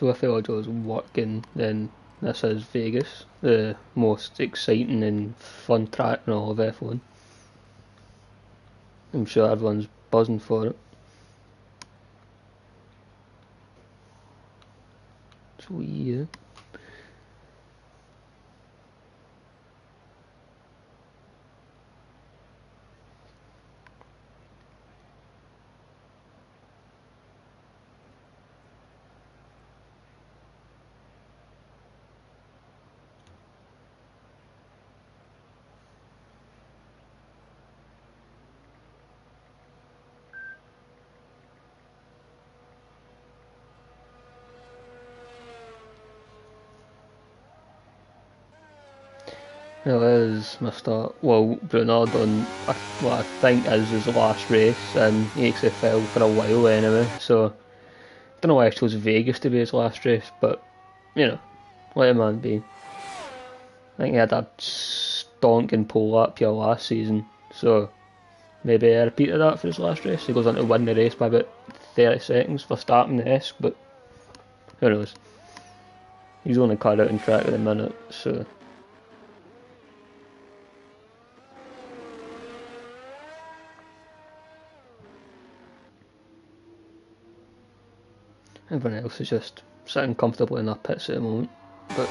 So if the audio is working, then this is Vegas, the most exciting and fun track in all of F1. I'm sure everyone's buzzing for it. So yeah. Well, is Mr. Brunard on what I think is his last race in EXFL for a while anyway, so I don't know why I chose Vegas to be his last race, but you know, let a man be. I think he had a stonking pole up here last season, so maybe I repeated that for his last race. He goes on to win the race by about 30 seconds for starting the esque, but who knows. He's only cut out in track at the minute, so. Everyone else is just sitting comfortably in their pits at the moment, but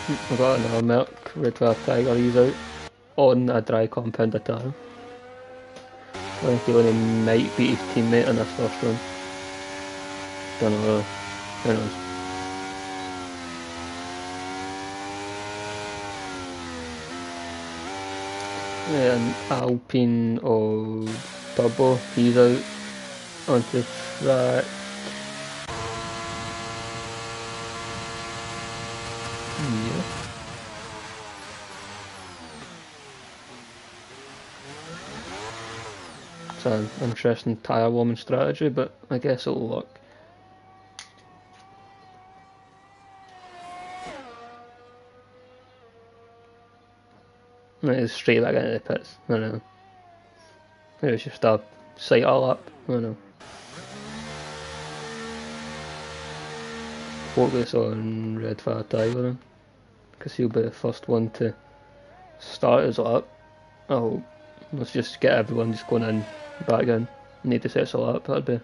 we've got another Merc, Red Fire Tiger, he's out on a dry compound attire. I think he only might beat his teammate in this first run. Don't know, who knows. And Alpine or Turbo, he's out onto the track. Yeah. It's an interesting tyre warming strategy, but I guess it'll work. And it is straight back into the pits, I don't know. It was just a sight all up, I don't know. Focus on Red Fire Tiger then, because he'll be the first one to start his lap. Oh, let's just get everyone just going in, back in. Need to set us all up, that'd be a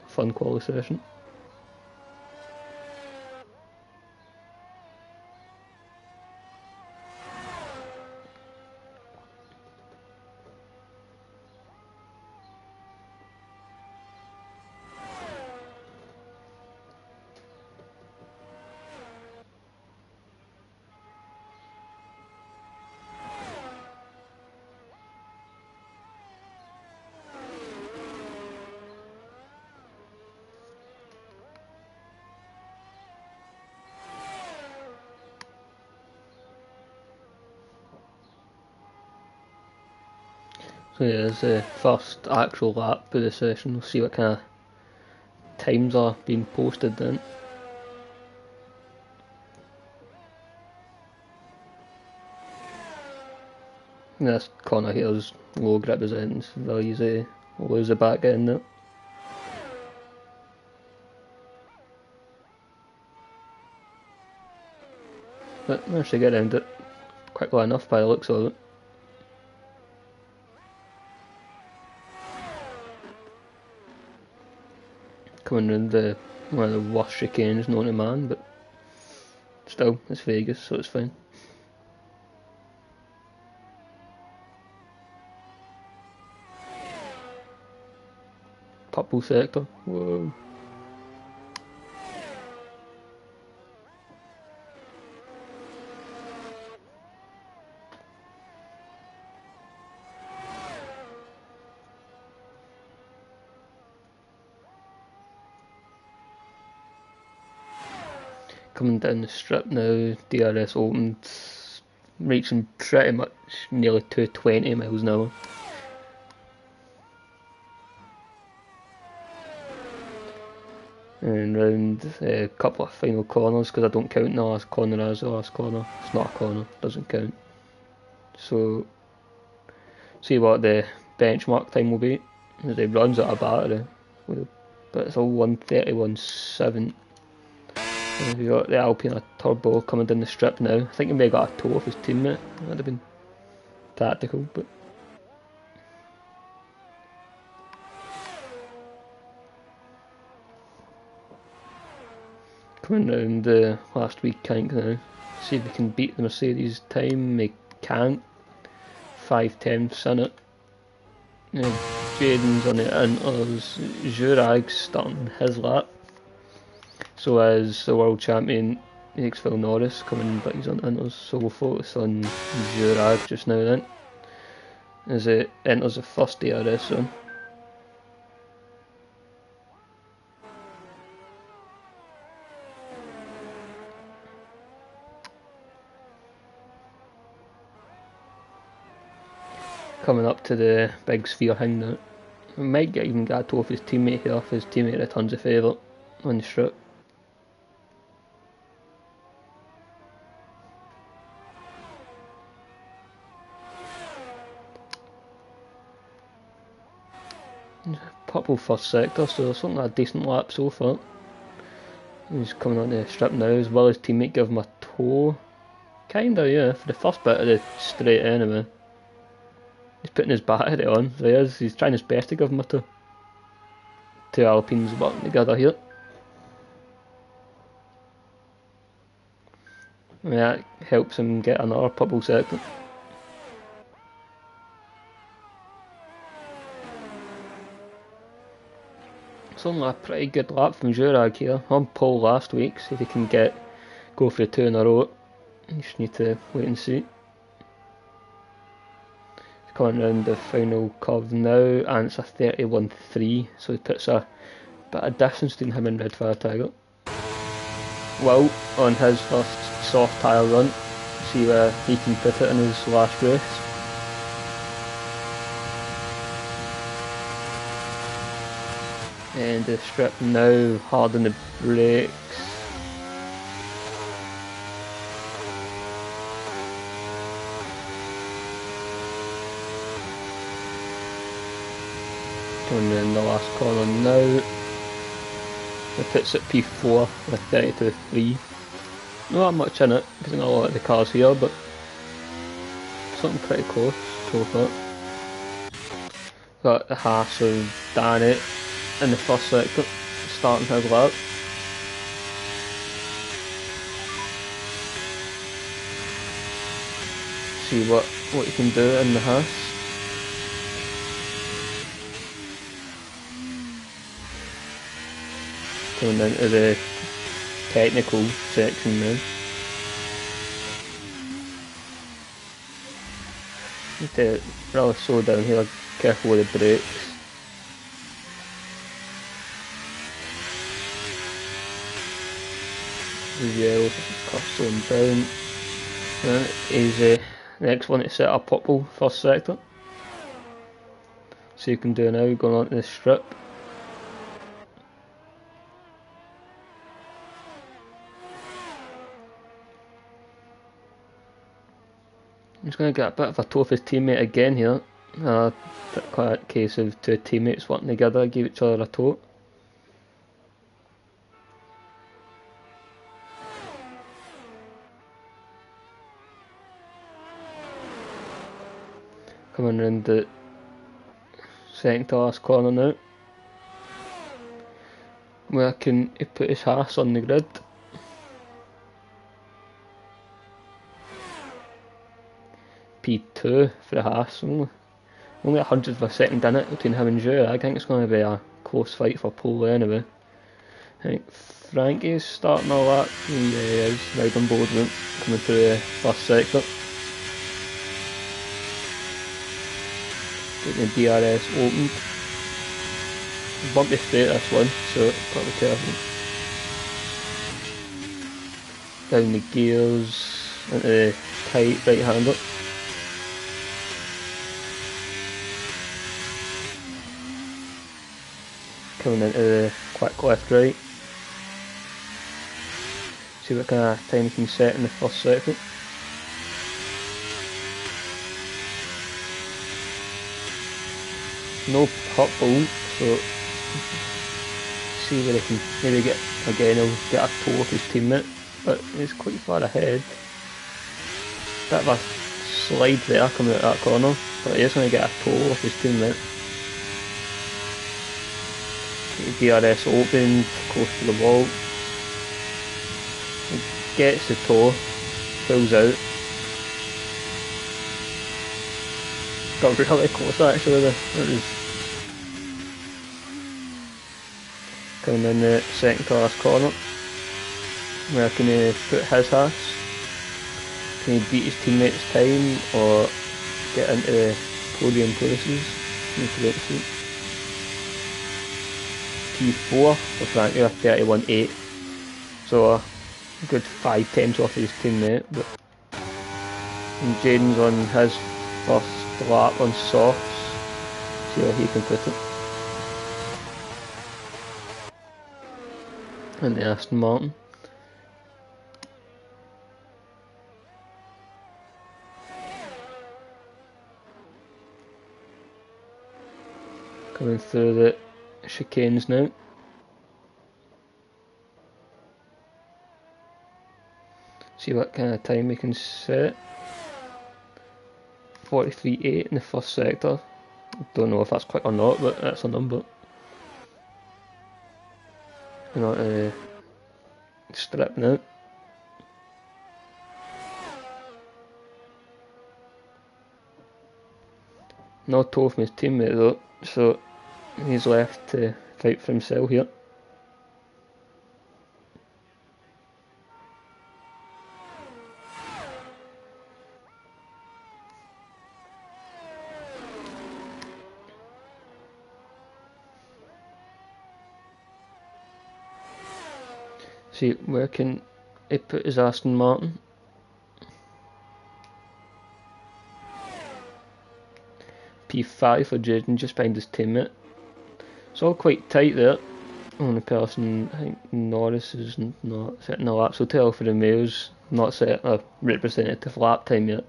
fun quality session. So yeah, it's the first actual lap of the session. We'll see what kind of times are being posted then. This corner here is low grip as it is, very easy to lose the back end there. But managed to get around it quickly enough by the looks of it. Coming round one of the worst chicanes known to man, but still, it's Vegas, so it's fine. Purple sector, whoa. Coming down the strip now, DRS opened, reaching pretty much nearly 220 miles an hour. And round a couple of final corners, because I don't count the last corner as the last corner. It's not a corner, doesn't count. So, see what the benchmark time will be. as he runs out of battery. But it's a 131.7. And we've got the Alpine Turbo coming down the strip now. I think he may have got a toe off his teammate. That would have been tactical, but coming round the last week kink now. See if we can beat the Mercedes time. We can't. 5/10 in it. Jaden's on the inters. Jurag's starting his lap. So as the world champion EXFL Norris coming, but he's on inters. So we'll focus on Jurag just now then. As it enters the first DRS zone. Coming up to the big sphere thing now. We might even get a toe off his teammate here if his teammate returns a favour on the strip. Purple first sector, so something like a decent lap so far. He's coming on the strip now, as well as teammate give him a toe. Kinda, yeah, for the first bit of the straight anyway. He's putting his battery on, so he is. He's trying his best to give him a toe. Two Alpines working together here. Yeah, that helps him get another purple sector. Something like a pretty good lap from Jurag here. On pole last week, see if he can go for the 2 in a row. You just need to wait and see. He's coming around the final curve now, and it's a 31.3, so he puts a bit of distance between him and Red Fire Tiger. Will on his first soft tyre run, see where he can put it in his last race. And the strip now, hard on the brakes. Going in the last corner now. It puts at P4 with 32.3. Not that much in it, because not a lot of the cars here, but something pretty close so far. Got the Haas of Danny in the first sector, starting his lap. See what you can do in the Haas. Going into the technical section now. Need to really slow down here, careful with the brakes. The yellows are slowing down. He's the next one to set up purple first sector. So you can do now, going on to the strip. He's going to get a bit of a toe off his teammate again here. Quite a case of two teammates working together, give each other a toe. Coming round the second to last corner now. Where can he put his Haas on the grid? P2 for the Haas, only 100th of a second in it between him and Joe. I think it's going to be a close fight for pole anyway. I think Frankie's starting a lap. Yeah, he is, right on board route, coming through the first sector. Getting the DRS opened. Bumpy straight this one, so got to be careful. Down the gears into the tight right hander. Coming into the quick left right. See what kind of time he can set in the first sector. No hot ball, so see where he can maybe get, again he'll get a toe off his teammate, but he's quite far ahead. Bit of a slide there coming out of that corner, but he is going to get a toe off his teammate. DRS opened, close to the wall. He gets the toe, pulls out. Got really close actually there. It was coming in the second to last corner. Where can he put his hash? Can he beat his teammates' time or get into the podium places? P4 for Frankie with 31.8. So a good 5 tenths off his teammate. But Jaden's on his first lap on softs. See how he can put it. And the Aston Martin. Coming through the chicanes now. See what kind of time we can set. 43.8 in the first sector. Don't know if that's quick or not, but that's a number. And on the strip now. No toe from his teammate though, so he's left to fight for himself here. See, where can he put his Aston Martin? P5 for Jaden, just behind his teammate. It's all quite tight there. Only person, I think Norris is not setting a lap, so tell for the males, not set a representative lap time yet.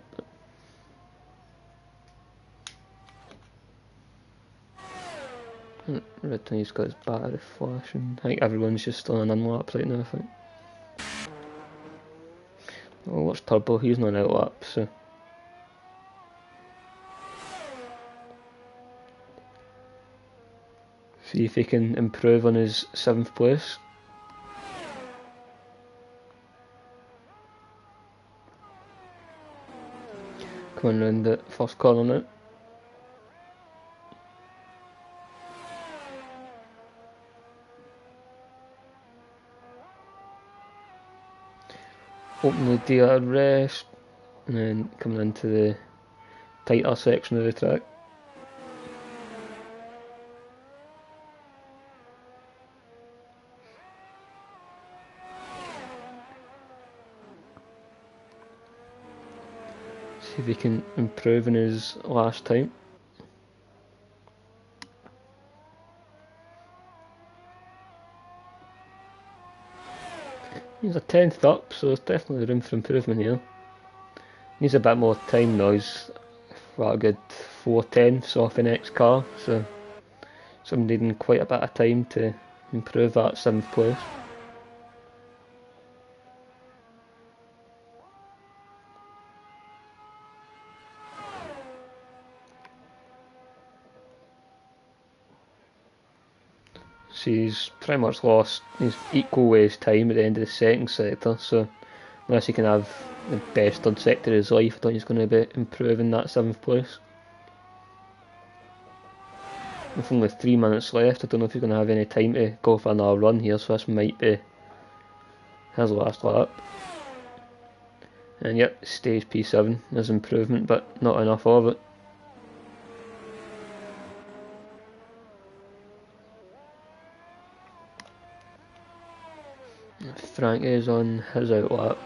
Red Tony's got his battery flashing. I think everyone's just on an unlap right now, I think. Oh, what's Turbo? He's not out lap, so. See if he can improve on his 7th place. Coming round the first corner now. Open the DRS and then coming into the tighter section of the track. See if he can improve in his last time. He's a 10th up, so there's definitely room for improvement here. Needs a bit more time though, he's got a good 4/10ths off the next car, so I'm needing quite a bit of time to improve that 7th place. See, he's pretty much lost his equal with his time at the end of the second sector, so unless he can have the best third sector of his life, I don't think he's going to be improving that 7th place. With only 3 minutes left, I don't know if he's going to have any time to go for another run here, so this might be his last lap. And yep, stays P7, there's improvement, but not enough of it. Frank is on his outlap.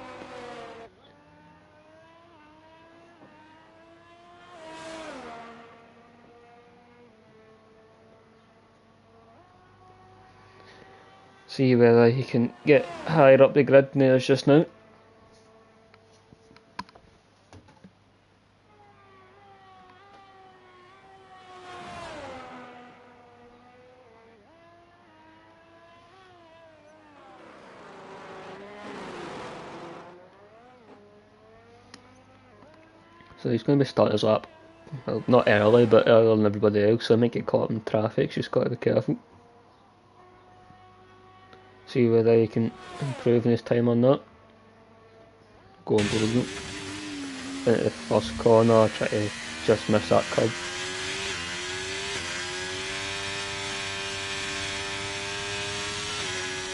See whether he can get higher up the grid than he is just now. So he's going to be starting his lap, well, not early, but earlier than everybody else, so I might get caught up in traffic, just got to be careful. See whether he can improve in his time or not. Going brilliant. Into the first corner, try to just miss that curb.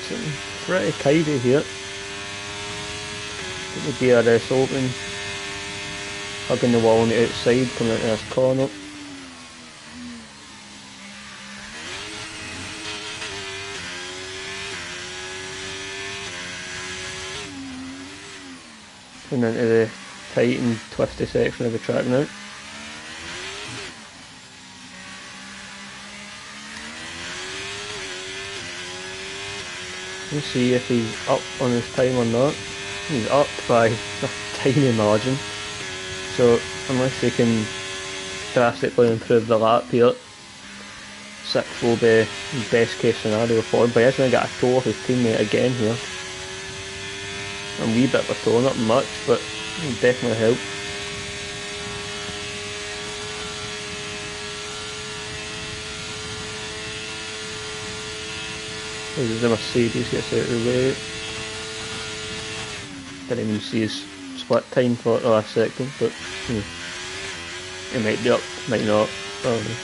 Sitting pretty tidy here. Get the DRS open. Hugging the wall on the outside, coming into this corner. And into the tight and twisty section of the track now. Let's see if he's up on his time or not. He's up by a tiny margin. So unless he can drastically improve the lap here, 6th will be best case scenario for him. But he's going to get a toe off his teammate again here. A wee bit of a toe, not much, but it'll definitely help. As the Mercedes gets out of the way. Didn't even see his split time for the last second, but it might be up, might not. I don't know.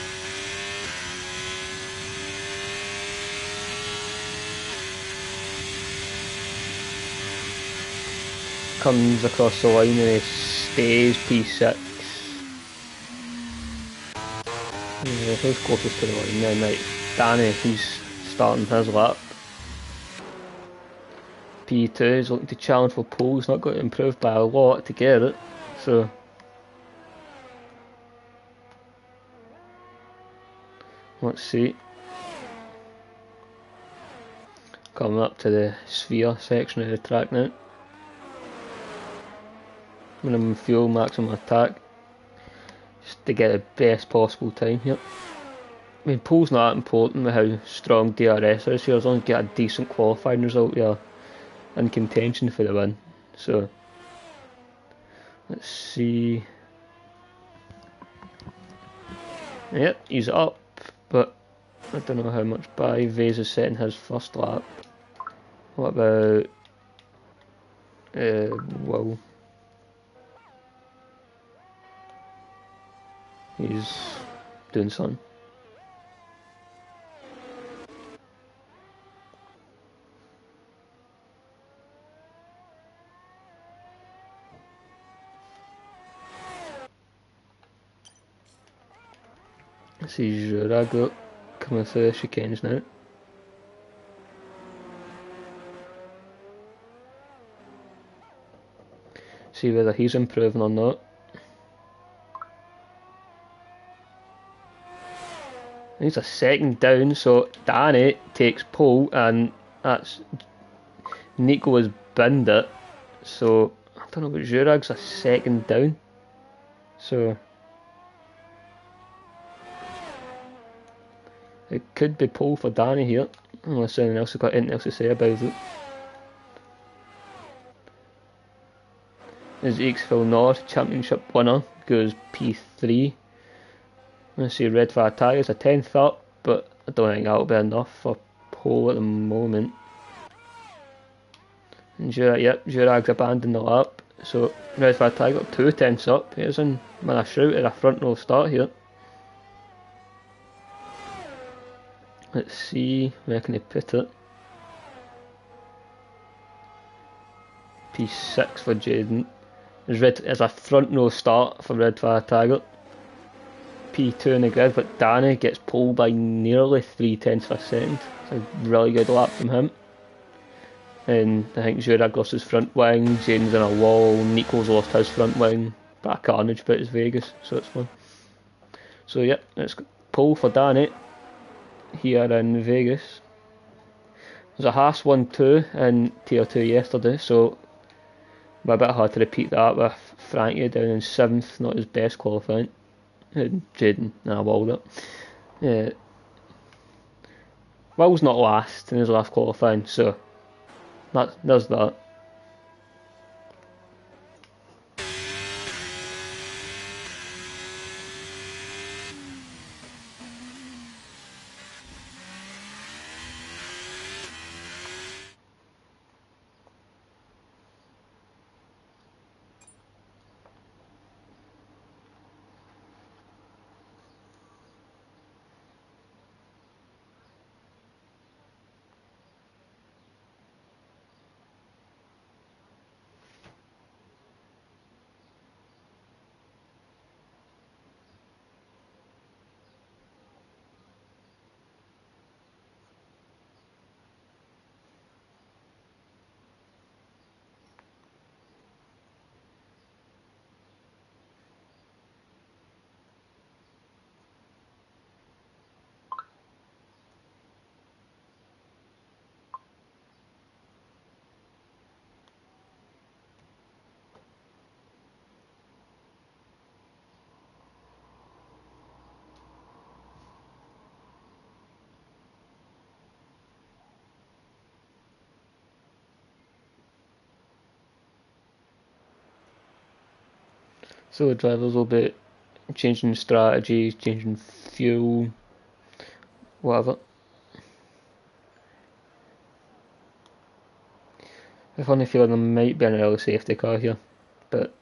Comes across the line and he stays P6. Yeah, who's closest to the line then? Right, Danny, he's starting his lap. P2 is looking to challenge for pole. He's not got to improve by a lot to get it, so let's see. Coming up to the sphere section of the track now. Minimum fuel, maximum attack, just to get the best possible time here. I mean, pole's not that important with how strong DRS is here, as long as you get a decent qualifying result, you're in contention for the win. So let's see. Yep, he's up, but I don't know how much by. Vase is setting his first lap. What about well, he's doing something. I see Jurago coming through the chicanes now. See whether he's improving or not. He's a second down, so Danny takes pole, and that's Nico has binned it. So I don't know, but Jurag's a second down. So it could be pole for Danny here, unless anyone else has got anything else to say about it. As EXFL North Championship winner goes P3. Let's see, Red Fire Tigers a 10th up, but I don't think that'll be enough for pole at the moment. And Jurag's abandoned the lap, so Red Fire Tiger got 2 10ths up. He's in a shout at a front row start here. Let's see, where can he put it? P6 for Jaden. There's a front row start for Red Fire Tiger. P2 in the grid, but Danny gets pole by nearly 3/10 of a second. It's a really good lap from him. And I think Jurag lost his front wing, Jaden's in a wall, Nico's lost his front wing. Bit of carnage, but it's Vegas, so it's fun. So yeah, it's pole for Danny here in Vegas. There's a Haas 1-2 in Tier 2 yesterday, so a bit hard to repeat that with Frankie down in 7th, not his best qualifying. And Jaden, Willed it. Yeah. Will's not last in his last qualifying, so there's that. So the drivers will be changing strategies, changing fuel, whatever. I have a funny feeling there might be an early safety car here, but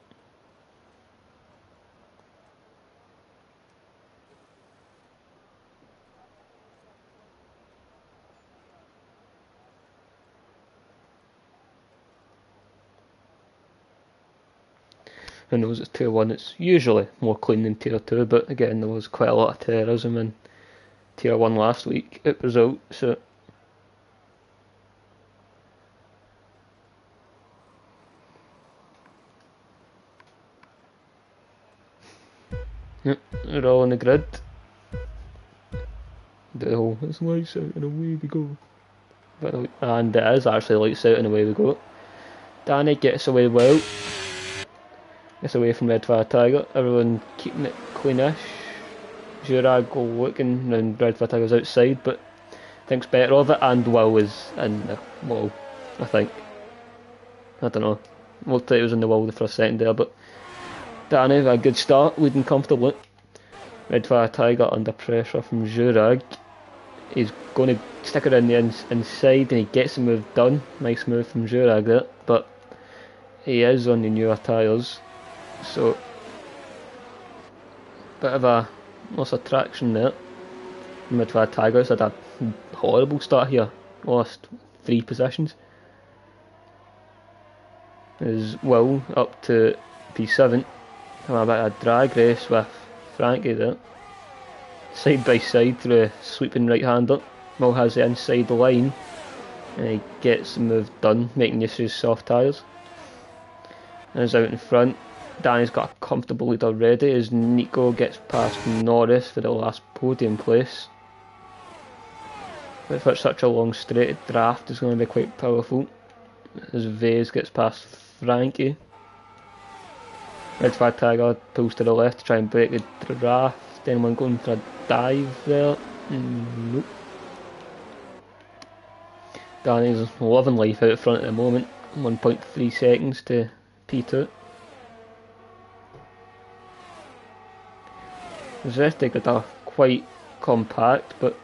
who knows, it's Tier 1, it's usually more clean than Tier 2, but again, there was quite a lot of terrorism in Tier 1 last week at result, so yep, they're all on the grid. The whole, it's lights out and away we go. And it is actually lights out and away we go. Danny gets away well. Gets away from Red Fire Tiger. Everyone keeping it cleanish. Jurag looking and Red Fire Tiger's outside, but thinks better of it, and Will is in the wall, I think. I don't know. Looked like it was in the wall for a second there, but Danny, a good start, leading comfortably. Red Fire Tiger under pressure from Jurag. He's going to stick it in the inside, and he gets the move done. Nice move from Jurag there, but he is on the newer tyres, so bit of a loss of traction there. Red Fire Tigers had a horrible start here, lost 3 positions. Is Will up to P7, having a bit of a drag race with Frankie there. Side by side through a sweeping right hander. Will has the inside line and he gets the move done, making use of his soft tyres. And is out in front. Danny's got a comfortable lead already as Nico gets past Norris for the last podium place. But for such a long straight draft is going to be quite powerful as Vase gets past Frankie. Red Flag Tiger pulls to the left to try and break the draft. Anyone going for a dive there? Nope. Danny's loving life out front at the moment. 1.3 seconds to P2. Zestig are quite compact, but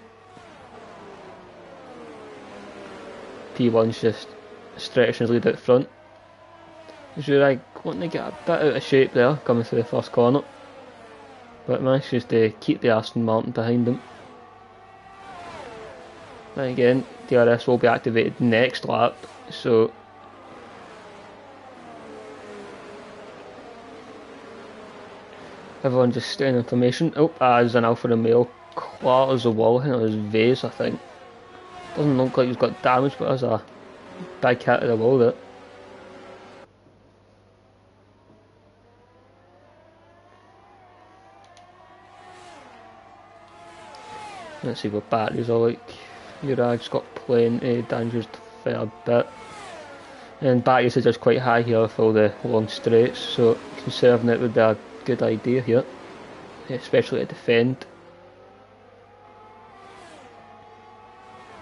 P1's just stretching his lead out front. Jurag wanting to get a bit out of shape there, coming through the first corner, but manages to keep the Aston Martin behind him. And again, DRS will be activated next lap, so everyone just staying in formation. Oh, as an Alfa Romeo clatters the wall. I think it was Vase, I think. Doesn't look like he's got damage, but there's a big hit to the wall there. Let's see what batteries are like. Jurag's got plenty, Danger's a fair bit. And batteries are just quite high here for all the long straights, so conserving it would be a good idea here, especially to defend.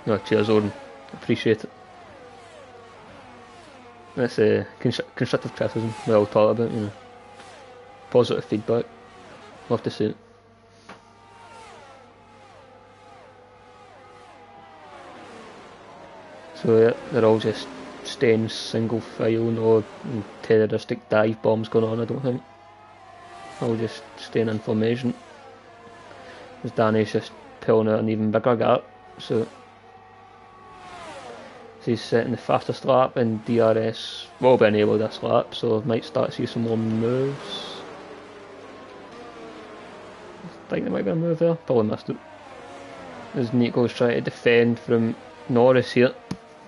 No, cheers Oren, appreciate it. That's constructive criticism we all talk about, you know. Positive feedback, love to see it. So yeah, they're all just staying single file, no terroristic dive bombs going on, I don't think. All just staying in formation. As Danny's just pulling out an even bigger gap, so he's setting the fastest lap, and DRS will be enabled this lap, so might start to see some more moves. I think there might be a move there, probably missed it. As Nico's trying to defend from Norris here.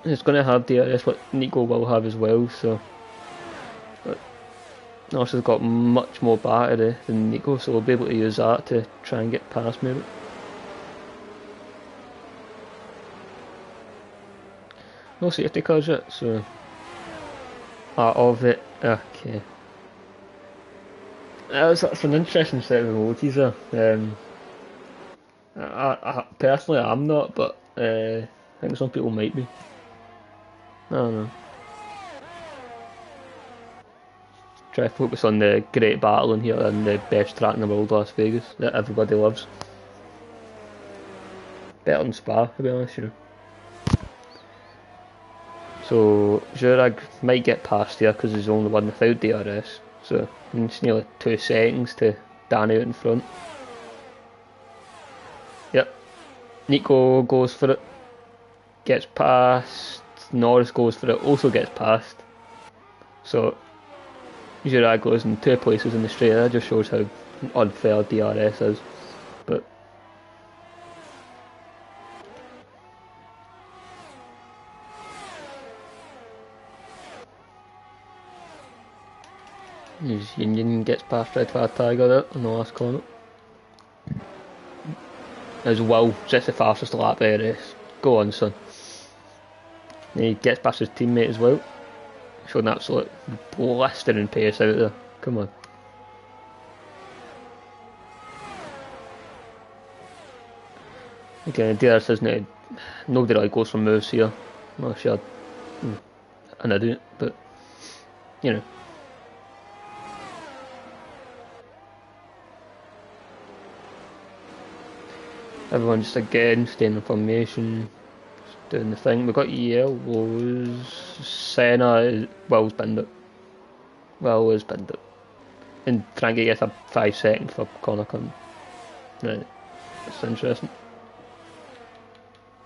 He's going to have DRS, but Nico will have as well, so. But Norris has got much more battery than Nico, so we'll be able to use that to try and get past maybe. No safety cars yet, so. Out of it, okay. That's an interesting set of emojis there. I personally I'm not, but I think some people might be. I don't know. Try to focus on the great battle in here and the best track in the world, Las Vegas, that everybody loves. Better than Spa, to be honest, you know. So Jurag might get past here because he's the only one without DRS. So it's nearly 2 seconds to Danny out in front. Yep. Nico goes for it. Gets past. Norris goes for it. Also gets past. So Jurag goes in 2 places in the straight. That just shows how unfair DRS is. But Union gets past Red Flag Tiger there in the last corner. As well, just the fastest lap of the race. Go on, son. And he gets past his teammate as well. Showing absolute blistering pace out there. Come on. Again, DRS isn't. Nobody really goes for moves here. Well, sure, an idiot, but you know. Everyone just again staying in formation, just doing the thing. We've got yellows. Senna, Will's binned it. Will has binned it. And Frankie gets a 5 second for corner come. Right, that's interesting.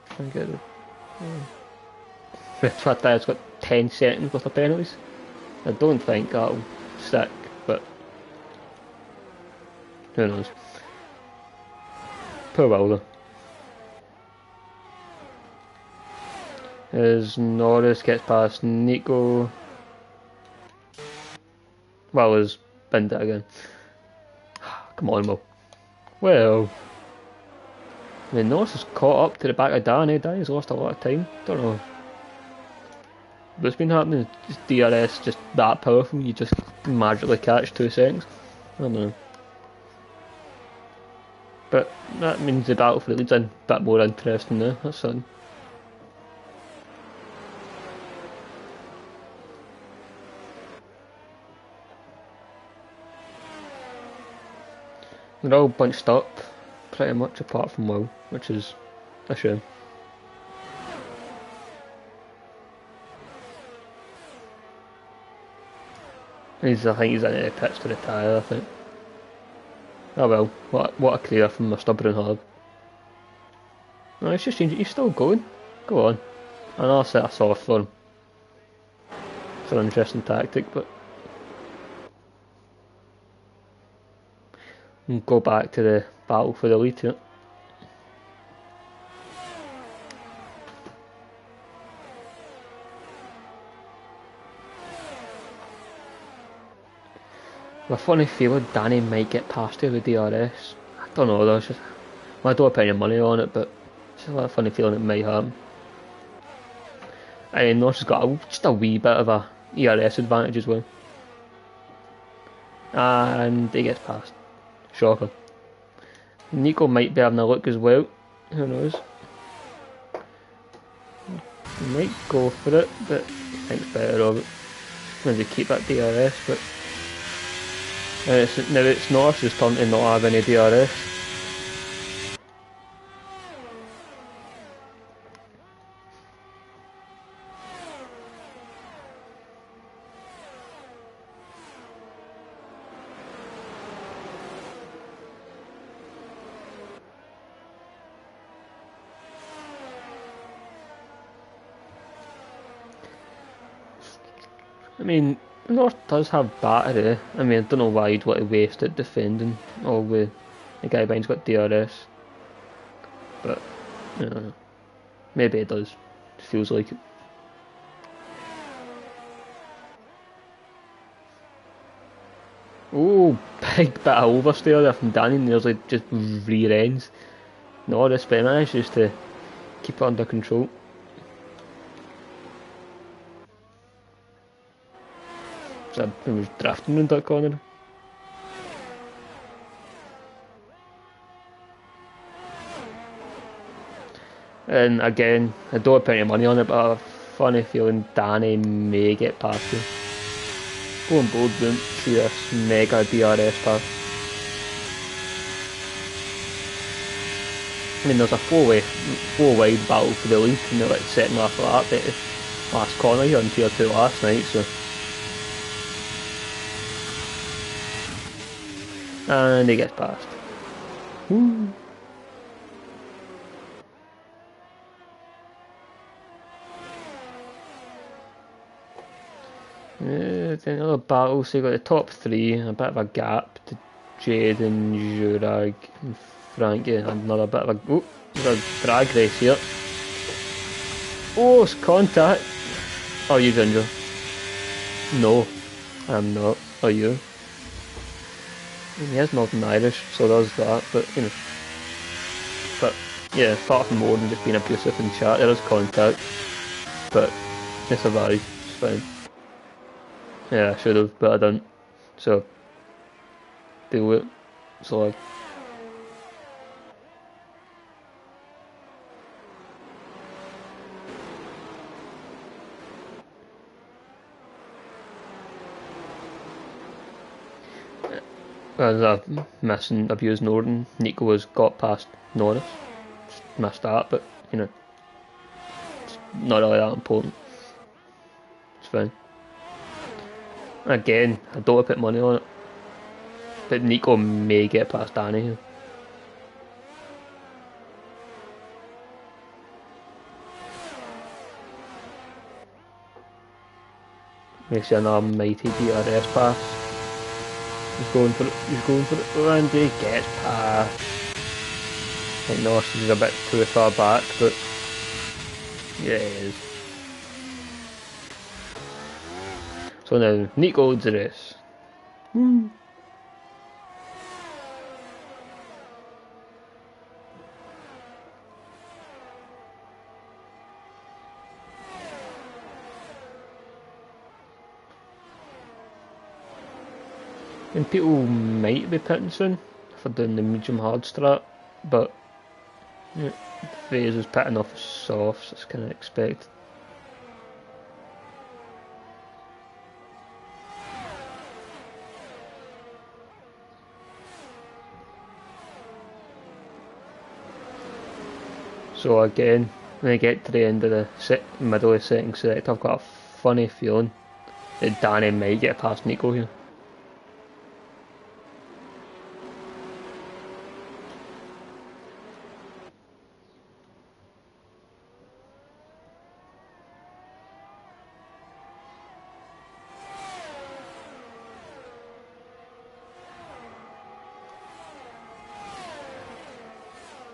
Try and get it. Red Flag Tiger's got 10 seconds worth of penalties. I don't think that'll stick, but who knows. Poor Will though. As Norris gets past Nico. Will has binned it again. Come on, Will. Well, I mean, Norris has caught up to the back of Danny. Danny's lost a lot of time. Don't know what's been happening. Is DRS just that powerful? You just magically catch 2 seconds? I don't know. But that means the battle for the lead's a bit more interesting now. That's something. They're all bunched up, pretty much apart from Will, which is a shame. I think he's in the pits to retire, I think. Oh well, what a career from Mr. Brunhard. No, it's just changing. He's still going. Go on. I know I set a soft for him. It's an interesting tactic, but we'll go back to the battle for the lead here. I have a funny feeling Danny might get past here with DRS. I don't know though, it's just, well, I don't put any money on it, but it's just a funny feeling it might happen. I mean, Norris has got just a wee bit of a ERS advantage as well. And he gets past. Shocker. Nico might be having a look as well, who knows. He might go for it, but he thinks better of it. Maybe keep that DRS, but now it's Norris's turn to not have any DRS. I mean, North does have battery. I mean, I don't know why you'd want to waste it defending all with the guy behind's got DRS. But, I don't know. Maybe it does. It feels like it. Oh, big bit of oversteer there from Danny, nearly just rear ends. Norris, but he manages to keep it under control. So he was drafting in that corner. And again, I don't put any money on it, but I have a funny feeling Danny may get past him. Go on board and see this mega DRS pass. I mean, there's a four-wide battle for the lead in the second lap of that, but last corner here on Tier 2 last night, so. And he gets past. Woo. Another battle, so you got the top three, a bit of a gap to Jade and Jurag and Frankie, and another bit of a there's a drag race here. Oh, it's contact. Are you Ginger? No, I'm not. Are you? He is Northern Irish, so there's that, but you know. But yeah, apart from more than just being abusive in chat, there is contact. But it's survived, it's fine. Yeah, I should have, but I didn't. So, deal with it. So, as I've missing abused Norton, Nico has got past Norris. Just missed that, but you know, it's not really that important. It's fine. Again, I don't want to put money on it, but Nico may get past Danny here. May see another mighty DRS pass. He's going for it, and he gets past. I think Norris is a bit too far back, but yeah, he is. So now, Nico leads the race. And people might be pitting soon if they're doing the medium hard strat, but yeah, Faze is pitting off soft, so it's kind of expected. So again, when I get to the end of the middle of the second set, I've got a funny feeling that Danny might get past Nico here.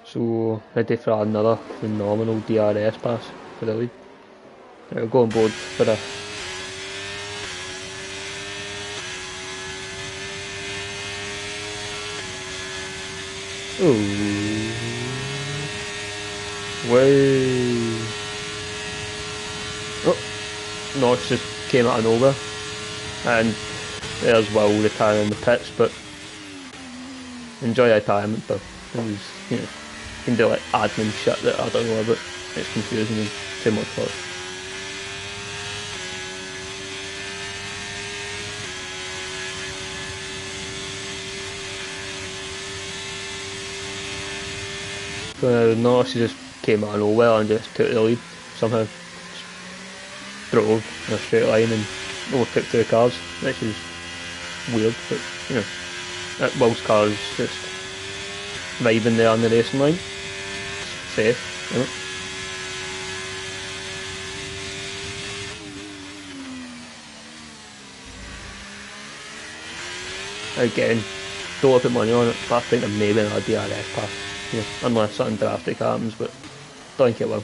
So ready for another phenomenal DRS pass for the lead. We'll go on board for a way. Oh, Norris just came out of nowhere, and there's Will retiring the pits, but enjoy retirement though. It was, you know, you can do like admin shit that I don't know about. It's confusing and too much work. So Norris just came out of nowhere and just took the lead somehow. Just drove in a straight line and overtook two cars, which is weird, but you know, Will's car is just vibing there on the racing line. It's safe, you know. Again, don't want to put money on it, but I think there may be another DRS pass. You know, unless something drastic happens, but don't think it will.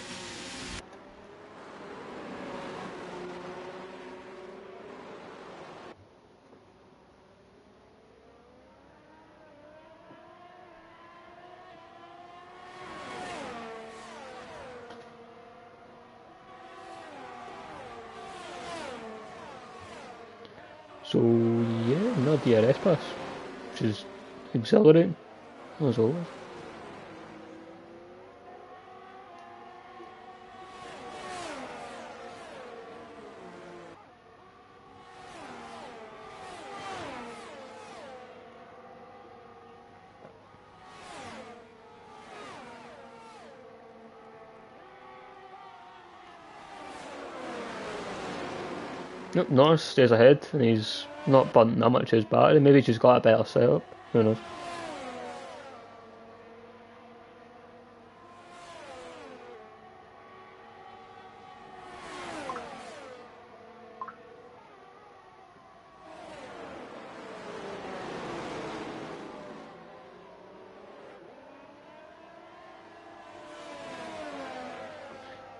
So yeah, another DRS pass, which is exhilarating, as always. Nope, Norris stays ahead and he's not burnt that much of his battery. Maybe he's just got a better setup. Who knows?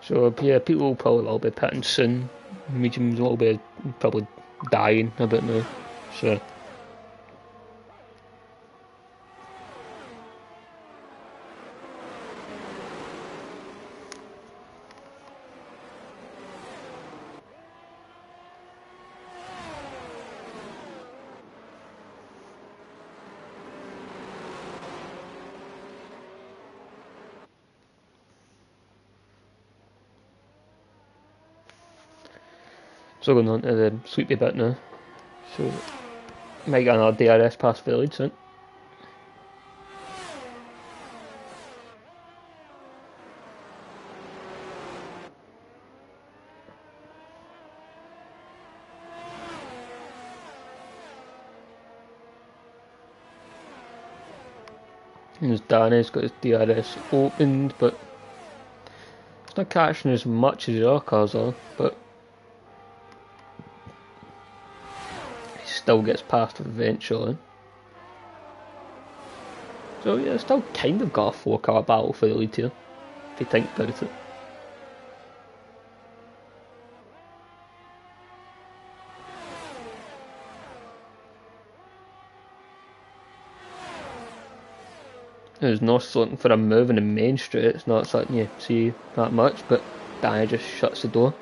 So yeah, people probably will be pitting soon. Mediums will be probably dying a bit now. So going on to the sweepy bit now. So might get another DRS past Village soon. And Danny's got his DRS opened, but it's not catching as much as the other cars are, but he still gets past eventually. So yeah, still kind of got a 4-car battle for the lead here, if you think about it. There's North looking for a move in the main straight. It's not something you see that much, but Danny just shuts the door.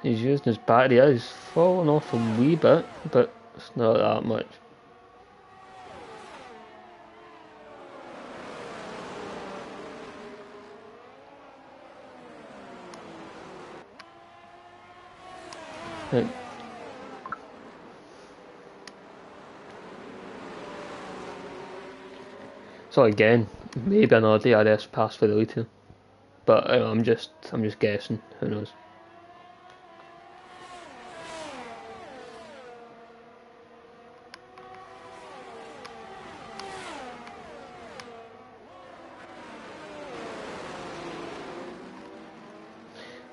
He's using his battery. He's falling off a wee bit, but it's not that much. Right. So again, maybe another DRS pass for the lead here, but I'm just guessing. Who knows?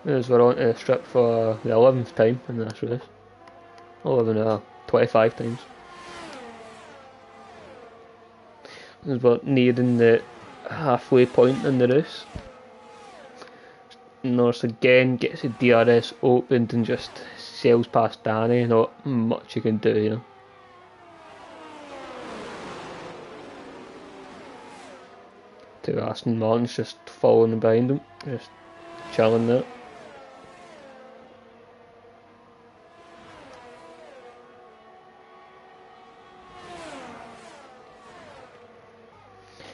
As we're on to the strip for the 11th time in this race. 25 times. As we're nearing the halfway point in the race. Norris again gets the DRS opened and just sails past Danny. Not much you can do here. Two Aston Martins just following behind him, just chilling there.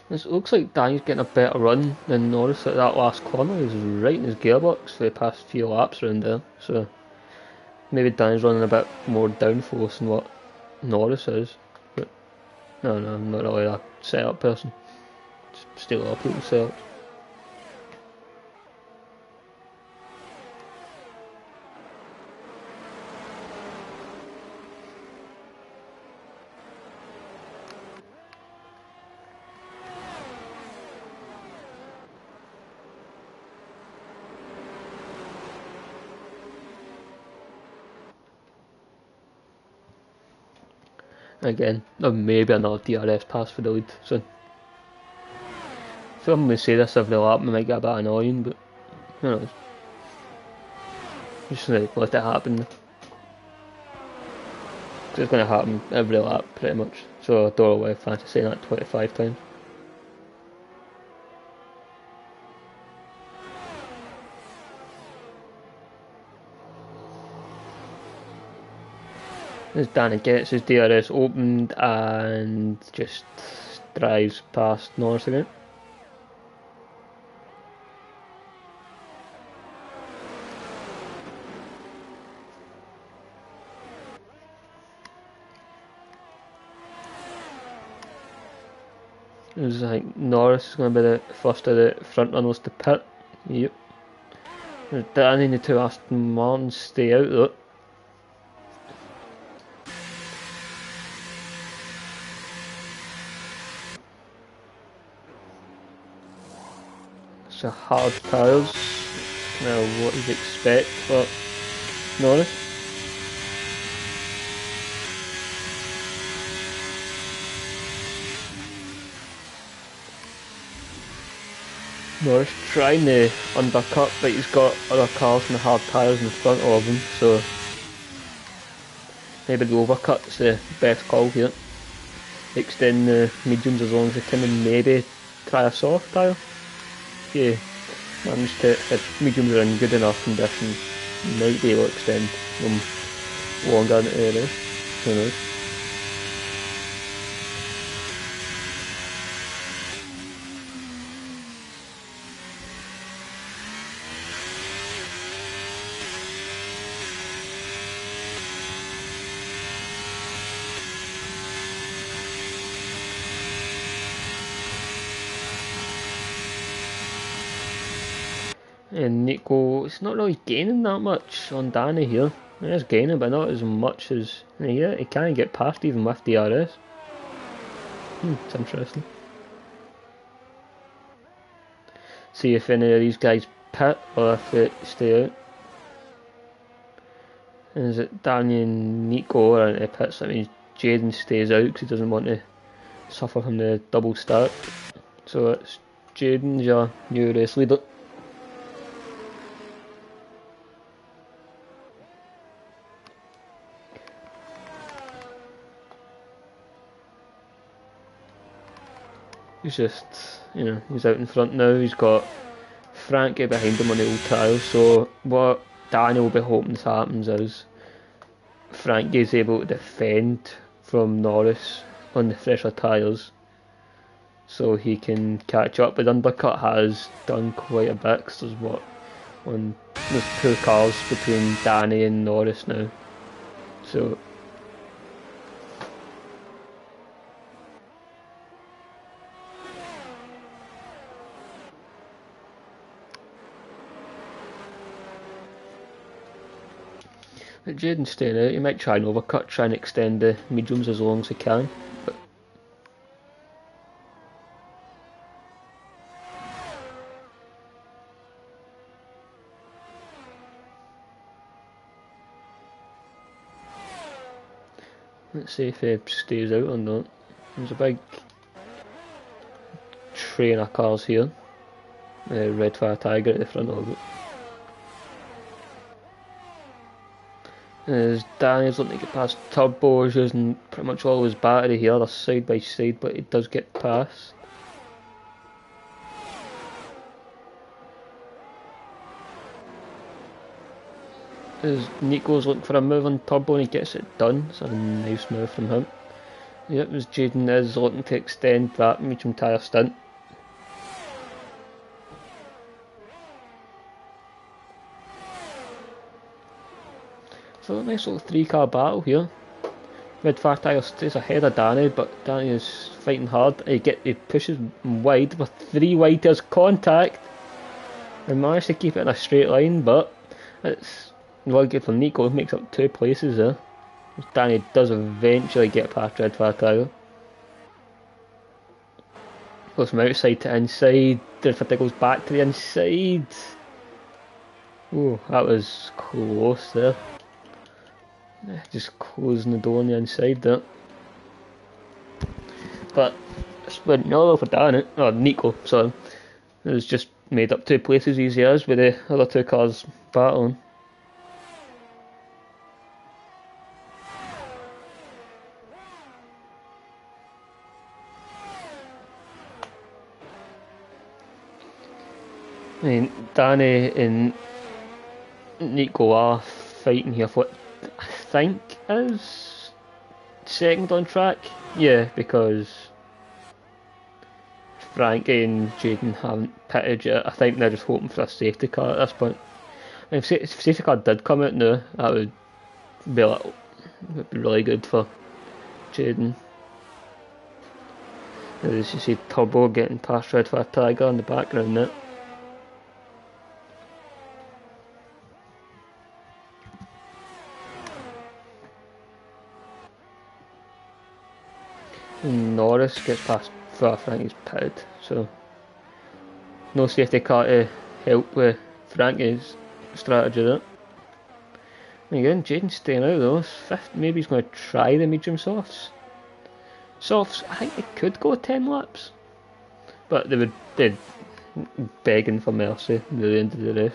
It looks like Danny's getting a better run than Norris at that last corner. He was right in his gearbox for the past few laps around there. So maybe Danny's running a bit more downforce than what Norris is. But no, I'm not really a setup person. Just steal other people's setups. Again, maybe another DRS pass for the lead soon. So I'm going to say this every lap, it might get a bit annoying, but who knows. Just let it happen. So it's going to happen every lap pretty much. So I don't know why I fancy saying that 25 times. As Danny gets his DRS opened and just drives past Norris again. It was like Norris is going to be the first of the front runners to pit. Yep. Danny and the two Aston Martins stay out though. So hard tyres. Now what you'd expect for Norris. Norris trying to undercut, but he's got other cars and hard tyres in front of him, so maybe the overcut's the best call here. Extend the mediums as long as they can and maybe try a soft tyre. Yeah, managed to, if mediums are in good enough condition, might be able to extend them longer into the race. Who knows? And Nico, it's not really gaining that much on Danny here. He is gaining, but not as much as he can't get past even with DRS. It's interesting. See if any of these guys pit or if they stay out. And is it Danny and Nico are into pits? That means Jaden stays out because he doesn't want to suffer from the double start. So it's Jaden's your new race leader. He's just, he's out in front now. He's got Frankie behind him on the old tyres. So what Daniel will be hoping happens is Frankie's able to defend from Norris on the fresher tyres, so he can catch up. But undercut has done quite a bit. Cause there's two cars between Danny and Norris now. So. But Jaden's staying out. He might try and overcut, try and extend the mediums as long as he can. But let's see if he stays out or not. There's a big train of cars here. Red Fire Tiger at the front of it. As Danny's looking to get past Turbo's using pretty much all his battery here, they're side by side, but he does get past. As Nico's looking for a move on Turbo and he gets it done, it's a nice move from him. Yep, as Jaden is looking to extend that medium tyre stint. So a nice little 3-car battle here. Red Fire Tiger stays ahead of Danny, but Danny is fighting hard. He pushes wide with 3 wide. There's contact. They managed to keep it in a straight line, but it's really good for Nico. He makes up 2 places there. Danny does eventually get past Red Fire Tiger. Goes from outside to inside. Red Fire Tiger goes back to the inside. Oh, that was close there. Just closing the door on the inside there. But it's went all for Danny, or Nico, sorry. It was just made up 2 places easy as with the other 2 cars battling. I mean, Danny and Nico are fighting here for what I think is second on track. Yeah, because Frankie and Jaden haven't pitted yet. I think they're just hoping for a safety car at this point. If safety car did come out now, that would be really good for Jaden. As you see Turbo getting past Red Fat Tiger in the background there. And Norris gets past Frankie's pitted, so no safety car to help with Frankie's strategy there. And again, Jaden's staying out though. Maybe he's going to try the medium softs. Softs, I think they could go 10 laps, but they're begging for mercy at the end of the race.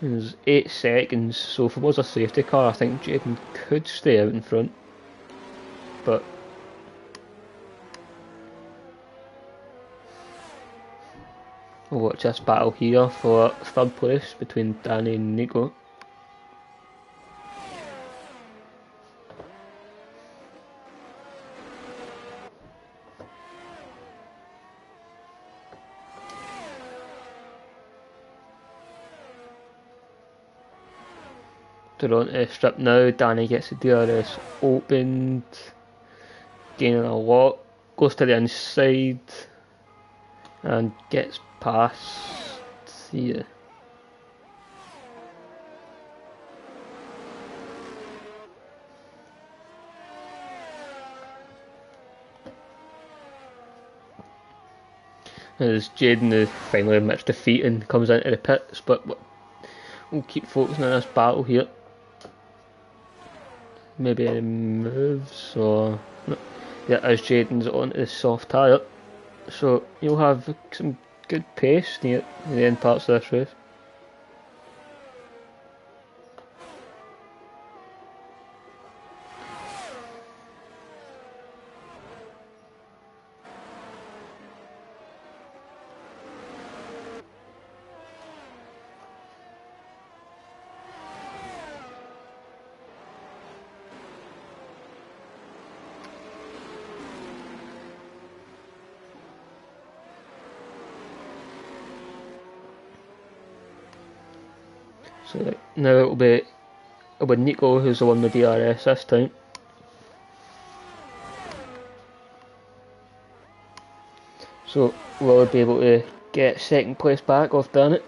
There's 8 seconds, so if it was a safety car, I think Jaden could stay out in front. But we'll watch this battle here for third place between Danny and Nico. They're on the strip now. Danny gets the DRS opened, gaining a lot, goes to the inside and gets past here. As Jaden finally admits defeat and comes into the pits, but we'll keep focusing on this battle here. Maybe any moves or no. Yeah, as Jaden's onto the soft tyre, so you'll have some good pace near the end parts of this race. So now it'll be Nico who's the one with DRS this time. So will he be able to get second place back off Danny?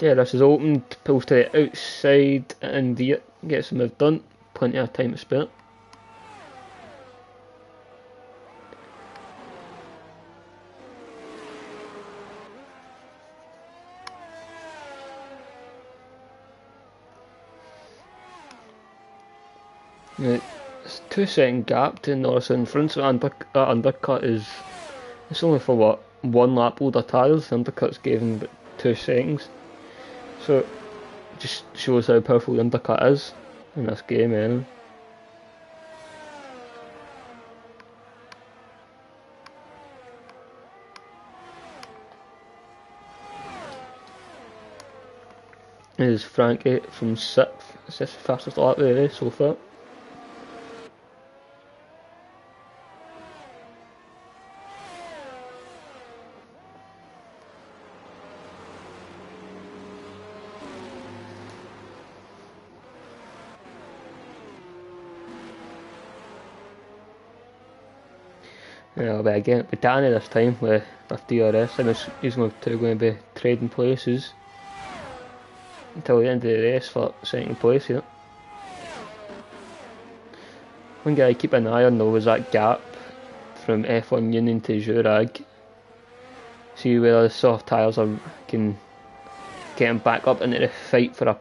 Yeah, this is opened, pulls to the outside and gets the move done. Plenty of time to spare. Now, it's a 2-second gap to Norris in front, so undercut it's only for what, 1 lap load of tyres. The undercut's given about 2 seconds. So, it just shows how powerful the undercut is in this game, anyway. Is Frankie from 6th. It's the fastest lap of the race so far. Yeah, but again, with Danny this time with DRS, and he's going to be trading places until the end of the race for second place here. One guy I keep an eye on though is that gap from F1 Union to Jurag. See where the soft tyres can get him back up into the fight for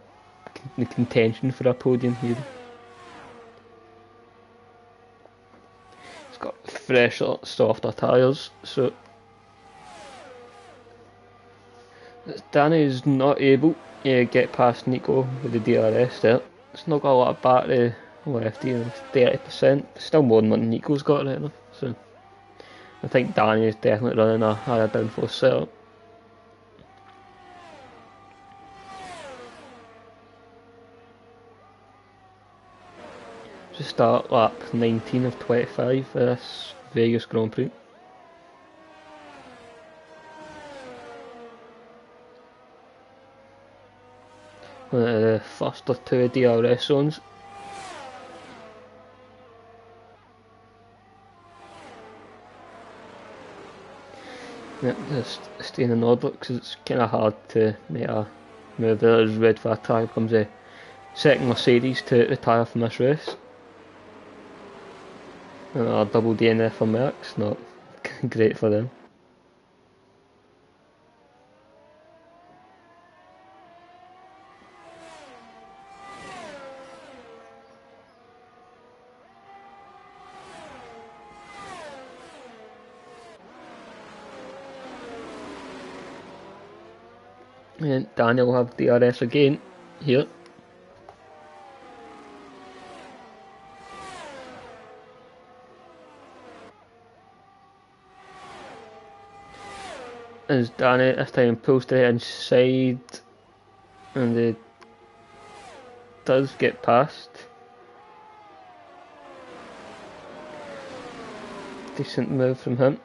the contention for a podium here. He's got fresh, softer tyres, so Danny's not able to get past Nico with the DRS there. It's not got a lot of battery left, 30%, still more than what Nico's got right now, so I think Danny is definitely running a higher downforce setup. To start lap 19 of 25 for this Vegas Grand Prix. The first of two DRS zones. Yeah, just staying in order because it's kind of hard to make a move there as red flag tyre becomes a second Mercedes to retire from this race. A double DNF for Merckx, not great for them. And Daniel will have DRS again here. As Danny this time pulls to the inside and it does get past. Decent move from him.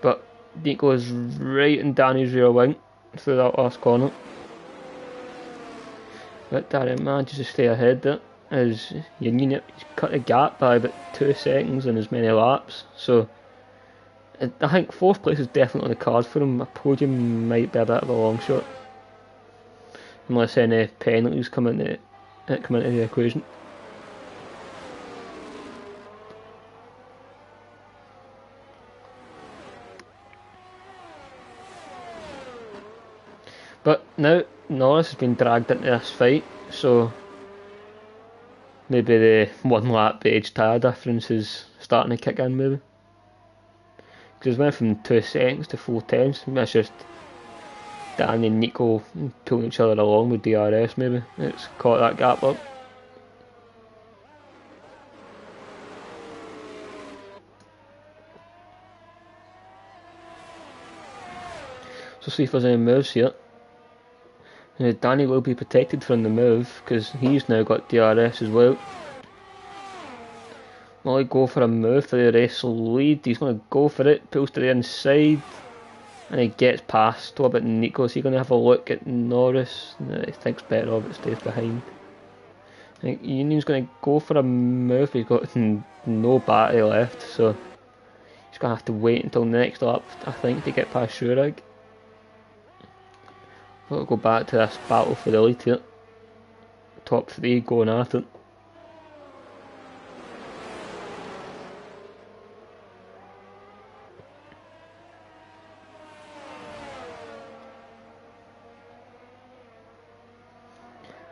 But Nico is right in Danny's rear wing through that last corner. But Danny manages to stay ahead there as Union cut the gap by about 2 seconds in as many laps. So I think 4th place is definitely on the cards for him. A podium might be a bit of a long shot. Unless any penalties come into the equation. But now Norris has been dragged into this fight, so maybe the 1 lap age tyre difference is starting to kick in maybe. Because it went from 2 seconds to 4 tenths. That's just Danny and Nico pulling each other along with DRS maybe. It's caught that gap up. So see if there's any moves here. Danny will be protected from the move because he's now got DRS as well. Will he go for a move for the race lead? He's going to go for it, pulls to the inside and he gets past. What about Nico? Is he going to have a look at Norris? No, he thinks better of it, stays behind. I think Union's going to go for a move. He's got no battery left, so he's going to have to wait until next lap, I think, to get past Schurig. We'll go back to this battle for the lead here. Top 3 going at it.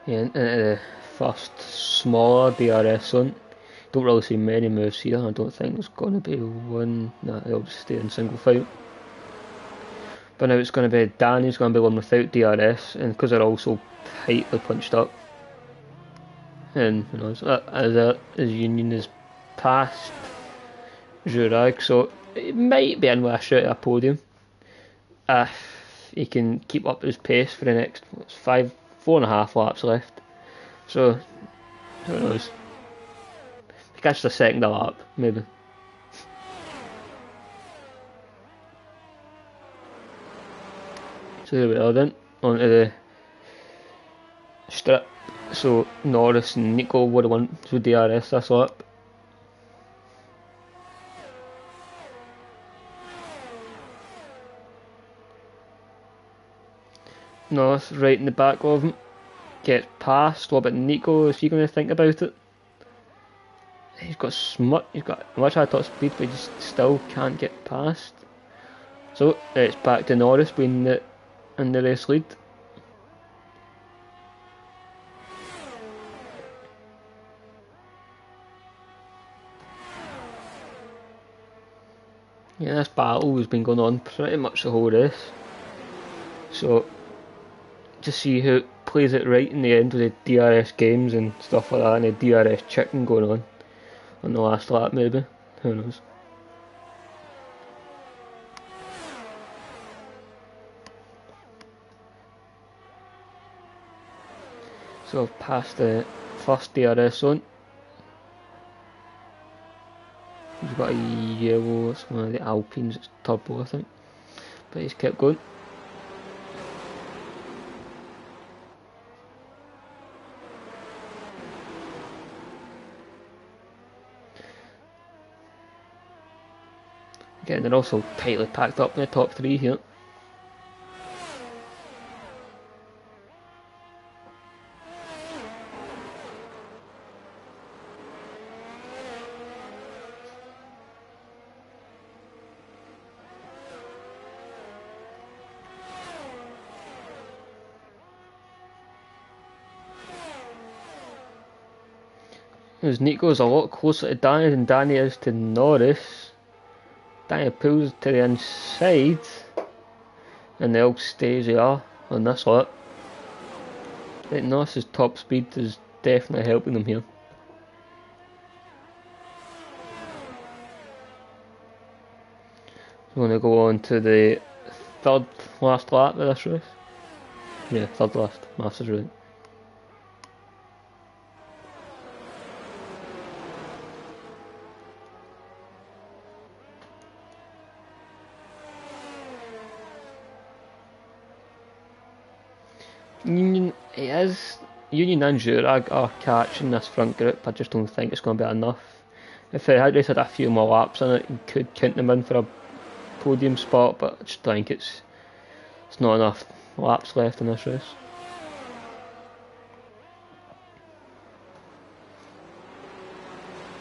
Yeah, into the first smaller DRS zone. Don't really see many moves here. I don't think there's going to be one. Nah, they'll just stay in single file. But now it's going to be Danny's going to be one without DRS, and because they're all so tightly punched up. And you know, as Union is past Jurag, so it might be in with a shout at a podium if he can keep up his pace for the next 4.5 laps left. So who knows? If he catches a second a lap, maybe. So here we are then, onto the strip. So Norris and Nico would have won with DRS this lap. Norris right in the back of him, gets past. What about Nico? Is he going to think about it? He's got much high top speed, but he just still can't get past. So it's back to Norris being in the race lead. Yeah, this battle has been going on pretty much the whole race. So just see who plays it right in the end with the DRS games and stuff like that, and the DRS chicken going on the last lap maybe. Who knows? So I've passed the first DRS zone. He's got a yellow, it's one of the Alpines, it's turbo I think. But he's kept going. Again, they're also tightly packed up in the top three here. As Nico's a lot closer to Danny than Danny is to Norris. Danny pulls to the inside and they'll stay as they are on this lap. I think Norris's top speed is definitely helping them here. So we're going to go on to the third last lap of this race. Yeah, third last, Masters right. Union and Jurag are catching this front group. I just don't think it's going to be enough. If they had a few more laps in it, you could count them in for a podium spot, but I just think it's not enough laps left in this race.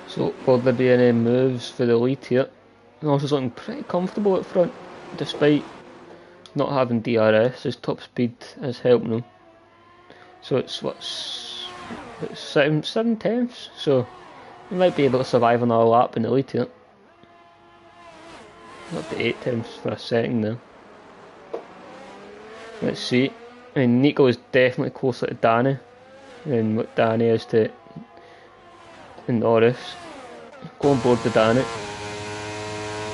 So will there be any moves for the lead here? Norris's looking pretty comfortable up front, despite not having DRS. His top speed is helping him. So it's seven tenths. So he might be able to survive another lap in the lead here. Up to 8 tenths for a second there. Let's see. I mean, Nico is definitely closer to Danny than what Danny is to Norris. Go on board with Danny.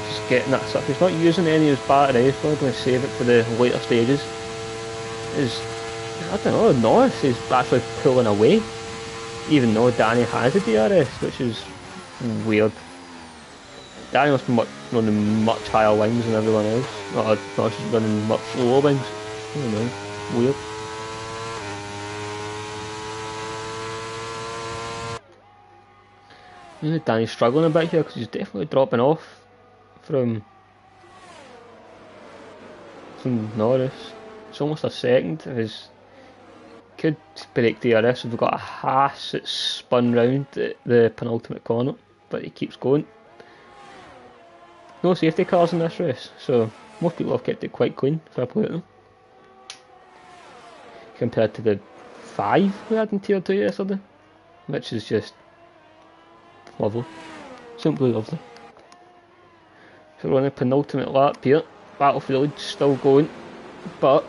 Just getting that stuff. He's not using any of his battery, he's probably going to save it for the later stages. I don't know, Norris is actually pulling away, even though Danny has a DRS, which is weird. Danny must be running much higher wings than everyone else. Norris is running much lower wings. I don't know, weird. Yeah, Danny's struggling a bit here because he's definitely dropping off from Norris. It's almost a second. His could break DRS if we've got a Haas that's spun round at the penultimate corner, but he keeps going. No safety cars in this race, so most people have kept it quite clean, fair play to them. Compared to the 5 we had in Tier 2 yesterday, which is just lovely, simply lovely. So we're on the penultimate lap here, battle for the lead still going, but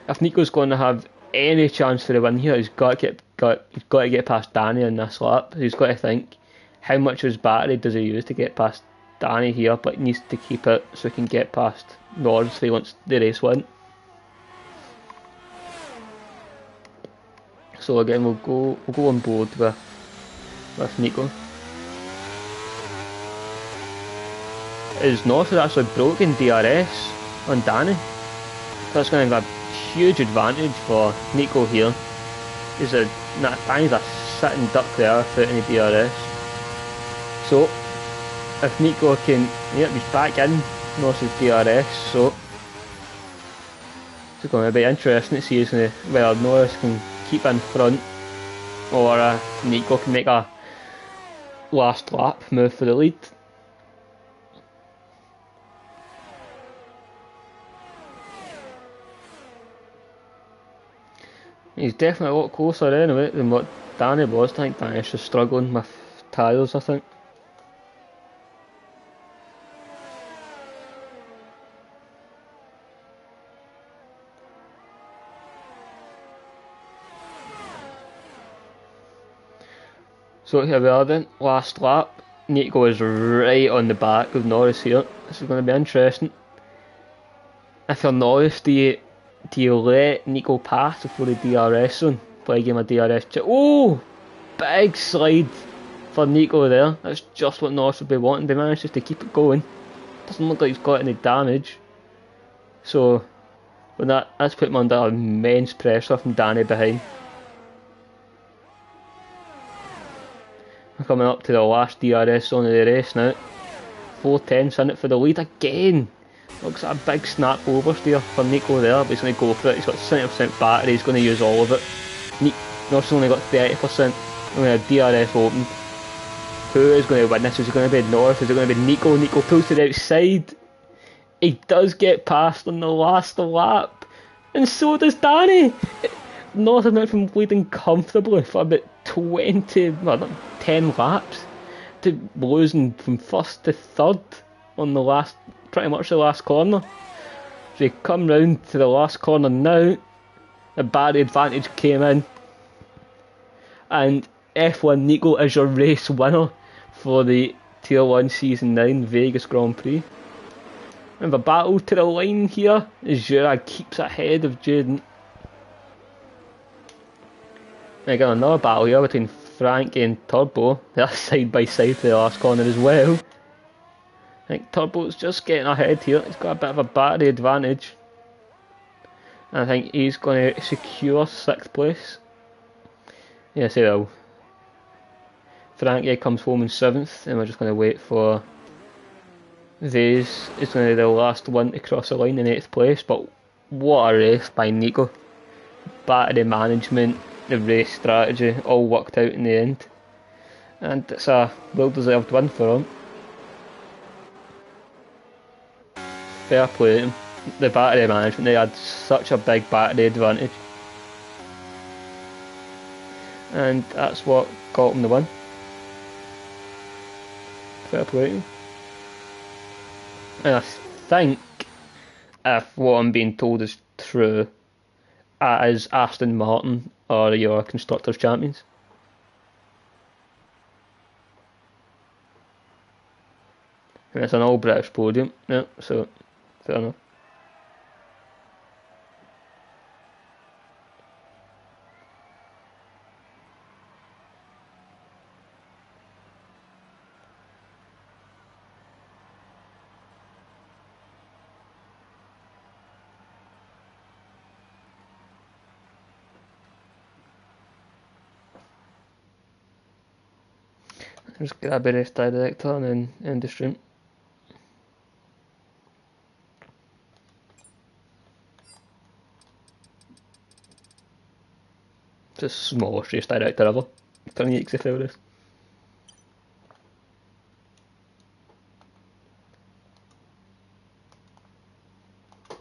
if Nico's going to have any chance for the win here, he's got to get past Danny in this lap. He's got to think how much of his battery does he use to get past Danny here, but he needs to keep it so he can get past Norris if he wants the race win. So again, we'll go on board with Nico. His Norris has actually broken DRS on Danny. That's going to have a huge advantage for Nico here. Danny's a sitting duck there without any DRS. So if Nico can, he's back in Norris's DRS, so it's going to be interesting to see whether Norris can keep in front or Nico can make a last lap move for the lead. He's definitely a lot closer anyway than what Danny was. I think Danny's just struggling with tyres, I think. So here we are then, last lap. Nico is right on the back of Norris here. This is going to be interesting. If you're Norris, do you let Nico pass before the DRS zone? play a game of DRS. Oh! Big slide for Nico there. That's just what Norris would be wanting. They managed just to keep it going. Doesn't look like he's got any damage. So, when that's put him under immense pressure from Danny behind. We're coming up to the last DRS zone of the race now. 4:10's in it for the lead again. Looks like a big snap oversteer for Nico there, but he's going to go for it. He's got 70% battery, he's going to use all of it. Norris only got 30%. We're going to have DRS open. Who is going to win this? Is it going to be Norris? Is it going to be Nico? Nico pulls to the outside. He does get past on the last lap. And so does Danny. Norris has went from leading comfortably for about 10 laps to losing from first to third on the last, pretty much the last corner. So we come round to the last corner now. The battery advantage came in. And F1 Nico is your race winner for the Tier 1 Season 9 Vegas Grand Prix. And the battle to the line here as Jura keeps ahead of Jaden. And again, another battle here between Frankie and Turbo. They're side by side for the last corner as well. I think Turbo's just getting ahead here. He's got a bit of a battery advantage. And I think he's going to secure 6th place. Yes, he will. Frankie comes home in 7th, and we're just going to wait for Vase. It's going to be the last one to cross the line in 8th place, but what a race by Nico. Battery management, the race strategy, all worked out in the end. And it's a well-deserved win for him. Fair play to him. The battery management, they had such a big battery advantage. And that's what got him the win. Fair play to him. And I think, if what I'm being told is true, as Aston Martin are your Constructors' Champions. And it's an all-British podium, yeah, so fair enough. Just grab a race director and then end the stream. It's the smallest race director ever. Turning EXFL race.